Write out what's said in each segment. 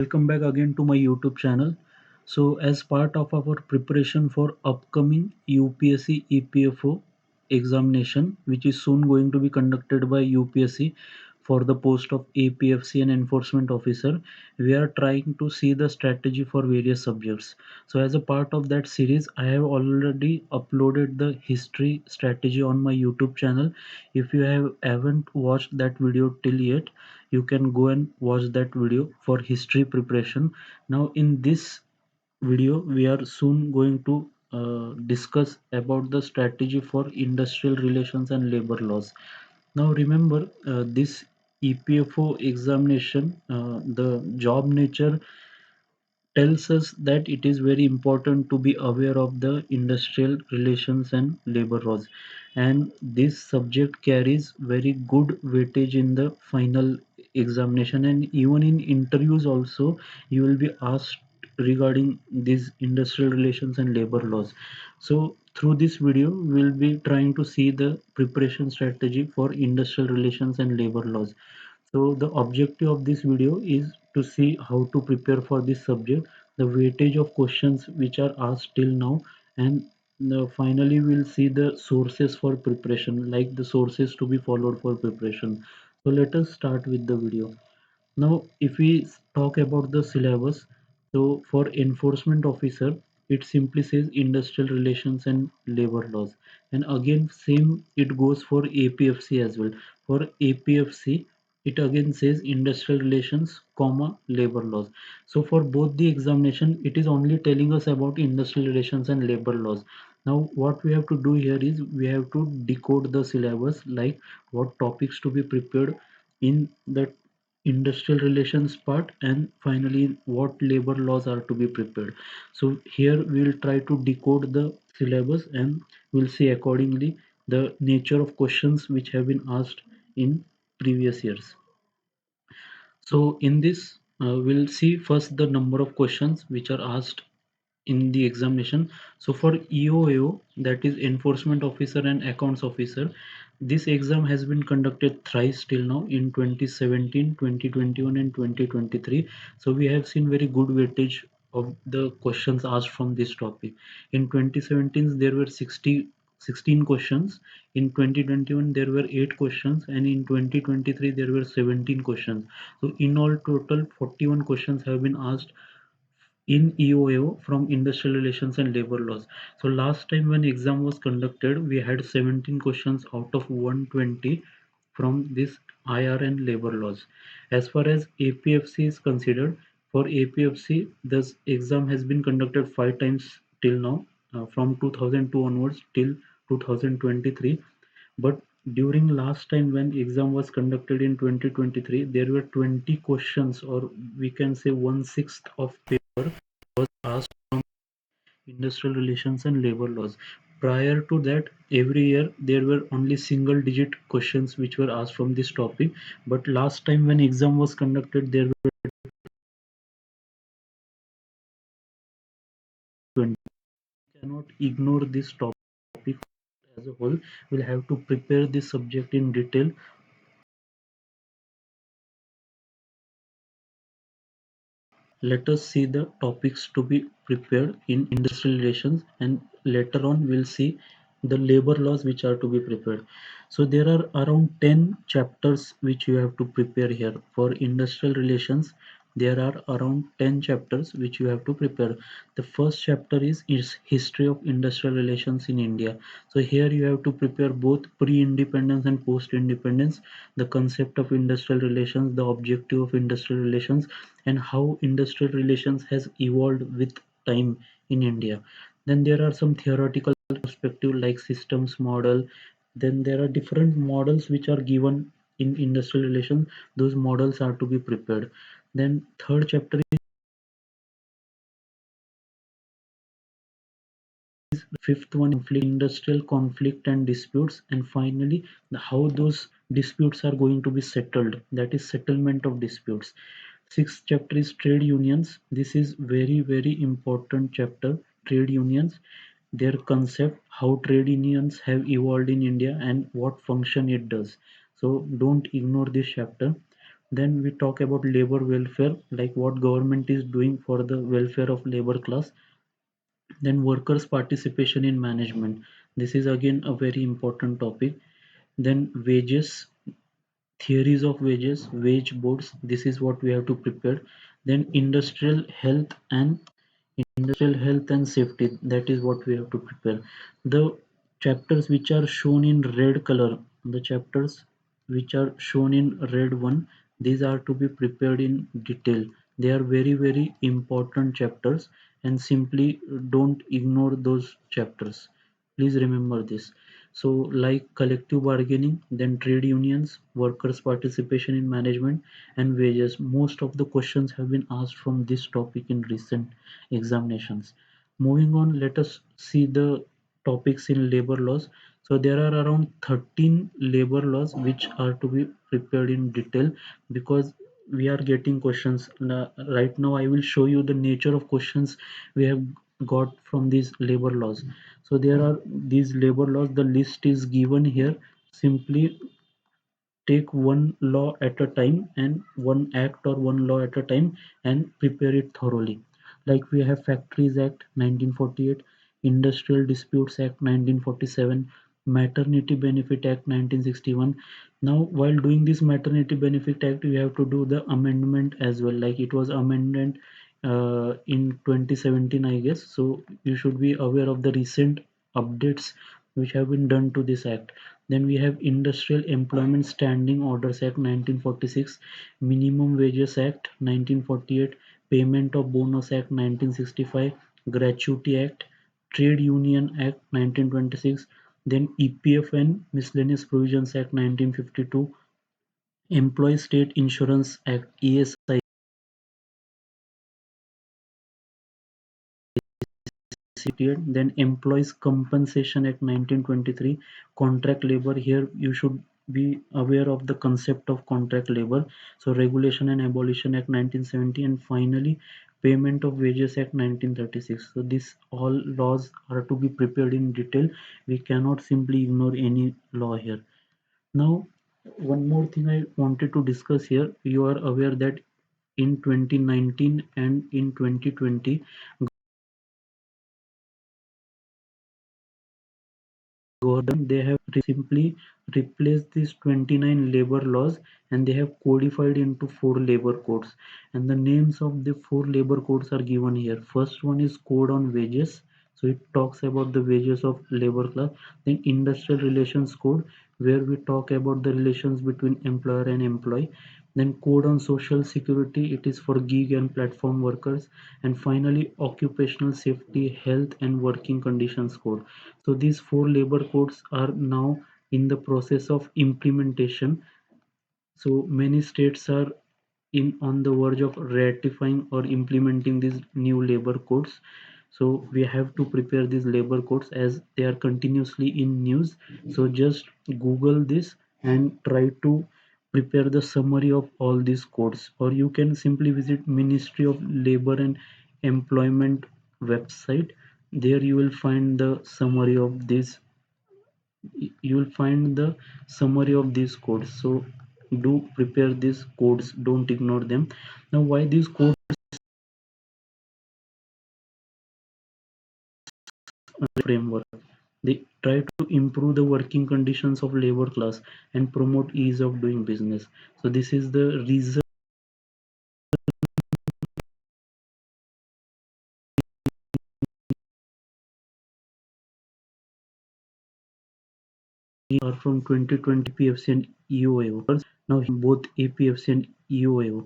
Welcome back again to my YouTube channel. So, as part of our preparation for upcoming UPSC EPFO examination, which is soon going to be conducted by UPSC for the post of APFC and enforcement officer, we are trying to see the strategy for various subjects. So, as a part of that series, I have already uploaded the history strategy on my YouTube channel. If you haven't watched that video till yet, you can go and watch that video for history preparation. Now in this video we are soon going to discuss about the strategy for industrial relations and labor laws. Now remember, this EPFO examination, the job nature tells us that it is very important to be aware of the industrial relations and labor laws, and this subject carries very good weightage in the final examination, and even in interviews also you will be asked regarding these industrial relations and labor laws. So through this video we will be trying to see the preparation strategy for industrial relations and labor laws. So the objective of this video is to see how to prepare for this subject, the weightage of questions which are asked till now, and finally we'll see the sources for preparation, like the sources to be followed for preparation. So let us start with the video. Now, if we talk about the syllabus, so for enforcement officer, it simply says industrial relations and labor laws. And again, same it goes for APFC as well. For APFC, it again says industrial relations, comma, labor laws. So for both the examination, it is only telling us about industrial relations and labor laws. Now, what we have to do here is we have to decode the syllabus, like what topics to be prepared in the industrial relations part, and finally what labor laws are to be prepared. So here we will try to decode the syllabus and we'll see accordingly the nature of questions which have been asked in previous years. So in this we'll see first the number of questions which are asked in the examination. So for EOAO, that is enforcement officer and accounts officer, this exam has been conducted thrice till now in 2017, 2021 and 2023. So we have seen very good weightage of the questions asked from this topic. In 2017 there were 16 questions, in 2021 there were 8 questions, and in 2023 there were 17 questions. So in all total 41 questions have been asked in EOAO from industrial relations and labor laws. So last time when exam was conducted, we had 17 questions out of 120 from this IR and labor laws. As far as APFC is considered, for APFC, this exam has been conducted 5 times till now, from 2002 onwards till 2023. But during last time when exam was conducted in 2023, there were 20 questions, or we can say 1/6 of paper was asked from industrial relations and labor laws. Prior to that, every year there were only single digit questions which were asked from this topic. But last time when exam was conducted, there were 20. We cannot ignore this topic as a whole. We'll have to prepare this subject in detail. Let us see the topics to be prepared in industrial relations, and later on we'll see the labor laws which are to be prepared. So there are around 10 chapters which you have to prepare here. For industrial relations, there are around 10 chapters which you have to prepare. The first chapter is history of industrial relations in India. So here you have to prepare both pre-independence and post-independence, the concept of industrial relations, the objective of industrial relations, and how industrial relations has evolved with time in India. Then there are some theoretical perspective like systems model. Then there are different models which are given in industrial relations. Those models are to be prepared. Then third chapter is fifth one, industrial conflict and disputes, and finally how those disputes are going to be settled, that is settlement of disputes. Sixth chapter is trade unions. This is very important chapter. Trade unions, their concept, how trade unions have evolved in India and what function it does. So don't ignore this chapter. Then we talk about labor welfare, like what government is doing for the welfare of labor class. Then workers' participation in management. This is again a very important topic. Then wages, theories of wages, wage boards. This is what we have to prepare. Then industrial health and safety. That is what we have to prepare. The chapters which are shown in red color, the chapters which are shown in red one, these are to be prepared in detail. They are very important chapters, and simply don't ignore those chapters. Please remember this. So like collective bargaining, then trade unions, workers participation in management, and wages. Most of the questions have been asked from this topic in recent examinations. Moving on, let us see the topics in labor laws. So there are around 13 labor laws which are to be prepared in detail, because we are getting questions. Right now I will show you the nature of questions we have got from these labor laws. So there are these labor laws, the list is given here. Simply take one law at a time, and one act or one law at a time, and prepare it thoroughly. Like we have Factories Act 1948, Industrial Disputes Act 1947, Maternity Benefit Act 1961. Now while doing this Maternity Benefit Act, we have to do the amendment as well, like it was amended in 2017, I guess. So you should be aware of the recent updates which have been done to this act. Then we have Industrial Employment Standing Orders Act 1946, Minimum Wages Act 1948, Payment of Bonus Act 1965, Gratuity Act, Trade Union Act 1926, then EPFN Miscellaneous Provisions Act 1952, Employee State Insurance Act ESI, then Employees Compensation Act 1923, contract labor. Here you should be aware of the concept of contract labor. So Regulation and Abolition Act 1970, and finally Payment of Wages Act 1936. So these all laws are to be prepared in detail. We cannot simply ignore any law here. Now, one more thing I wanted to discuss here. You are aware that in 2019 and in 2020, government, they have simply replaced these 29 labor laws, and they have codified into four labor codes, and the names of the four labor codes are given here. First one is Code on Wages, so it talks about the wages of labor class. Then Industrial Relations Code, where we talk about the relations between employer and employee. Then Code on Social Security, it is for gig and platform workers. And finally Occupational Safety, Health and Working Conditions Code. So these four labor codes are now in the process of implementation. So many states are in on the verge of ratifying or implementing these new labor codes. So we have to prepare these labor codes as they are continuously in news. So just Google this and try to prepare the summary of all these codes, or you can simply visit Ministry of Labor and Employment website. There you will find the summary of this, you will find the summary of these codes. So do prepare these codes, don't ignore them. Now why these codes framework, they try to improve the working conditions of labor class and promote ease of doing business. So this is the reason are from 2020 PFC and EOAO. Now both APFC and EOAO.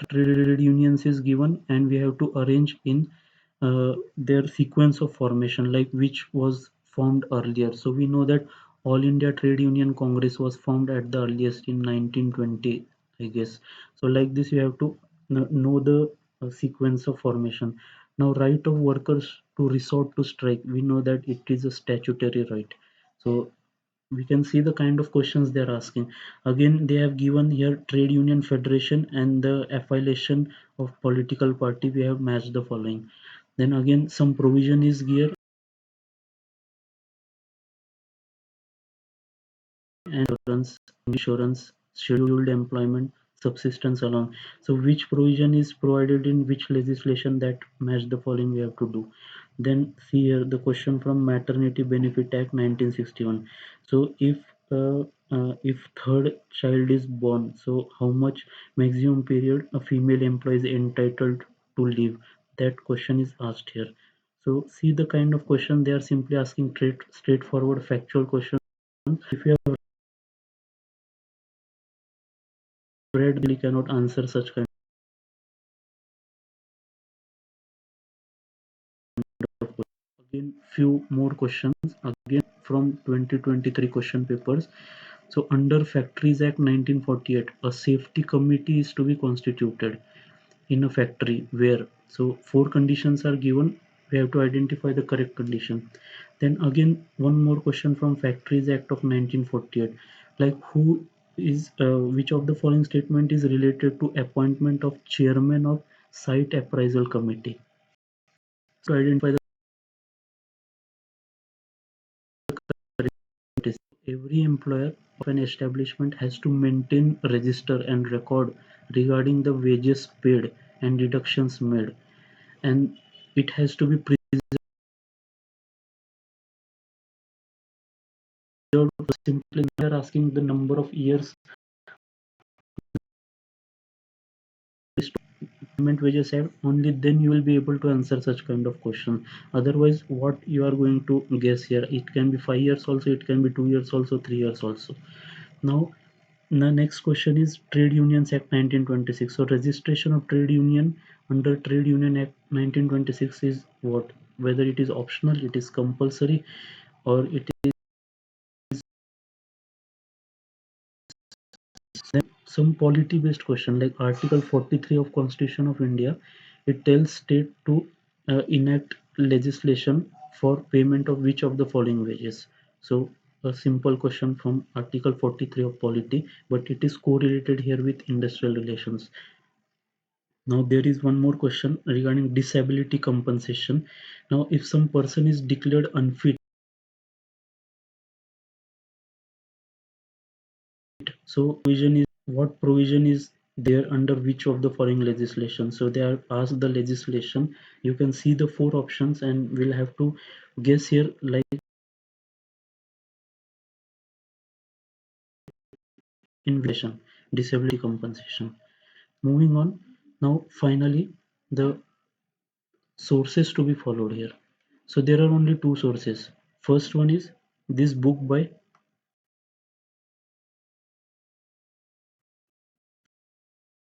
Trade unions is given, and we have to arrange in their sequence of formation, like which was formed earlier. So we know that All India Trade Union Congress was formed at the earliest in 1920, I guess. So like this, you have to know the sequence of formation. Now, right of workers to resort to strike. We know that it is a statutory right. So we can see the kind of questions they're asking. Again, they have given here trade union federation and the affiliation of political party. We have matched the following. Then again, some provision is here, and insurance scheduled employment, subsistence allowance. So which provision is provided in which legislation, that match the following we have to do. Then see here the question from Maternity Benefit Act 1961. So if third child is born, so how much maximum period a female employee is entitled to leave? That question is asked here. So see the kind of question they are simply asking, straightforward factual questions. If you have read, you cannot answer such kind of question. Again, few more questions again from 2023 question papers. So under Factories Act 1948, a safety committee is to be constituted in a factory where, so four conditions are given, we have to identify the correct condition. Then again one more question from Factories Act of 1948, like who is which of the following statement is related to appointment of chairman of site appraisal committee. So identify the correct. Every employer of an establishment has to maintain, register and record regarding the wages paid and deductions made, and it has to be preserved. Simply they are asking the number of years payment wages have, only then you will be able to answer such kind of question. Otherwise what you are going to guess here, it can be 5 years also, it can be 2 years also, 3 years also. Now the next question is Trade Unions Act 1926. So registration of trade union under Trade Union Act 1926 is what, whether it is optional, it is compulsory, or it is. Then some polity based question like Article 43 of Constitution of India, it tells state to enact legislation for payment of which of the following wages. So a simple question from Article 43 of polity, but it is correlated here with industrial relations. Now there is one more question regarding disability compensation. Now if some person is declared unfit, so provision is, what provision is there under which of the following legislation? So they are asked the legislation. You can see the four options and we'll have to guess here, like inflation, disability compensation. Moving on. Now finally the sources to be followed here. So there are only two sources. First one is this book by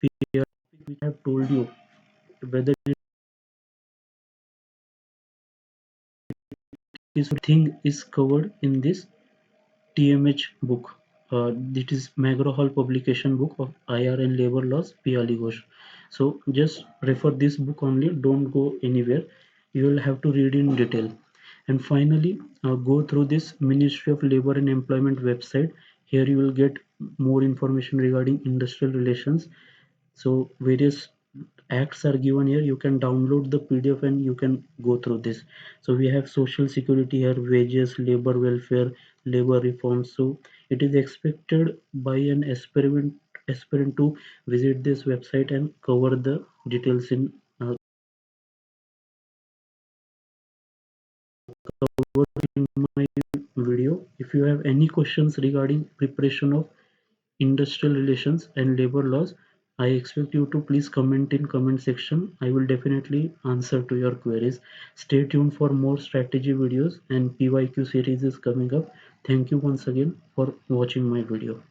Pierre, which I have told you, whether this thing is covered in this TMH book. It is McGraw Hill publication book of IR and labor laws, Piali Ghosh. So just refer this book only, don't go anywhere. You will have to read in detail. And finally, go through this Ministry of Labor and Employment website. Here you will get more information regarding industrial relations. So various acts are given here. You can download the PDF and you can go through this. So we have social security here, wages, labor welfare, labor reforms. So it is expected by an aspirant to visit this website and cover the details in my video. If you have any questions regarding preparation of industrial relations and labor laws, I expect you to please comment in comment section. I will definitely answer to your queries. Stay tuned for more strategy videos, and PYQ series is coming up. Thank you once again for watching my video.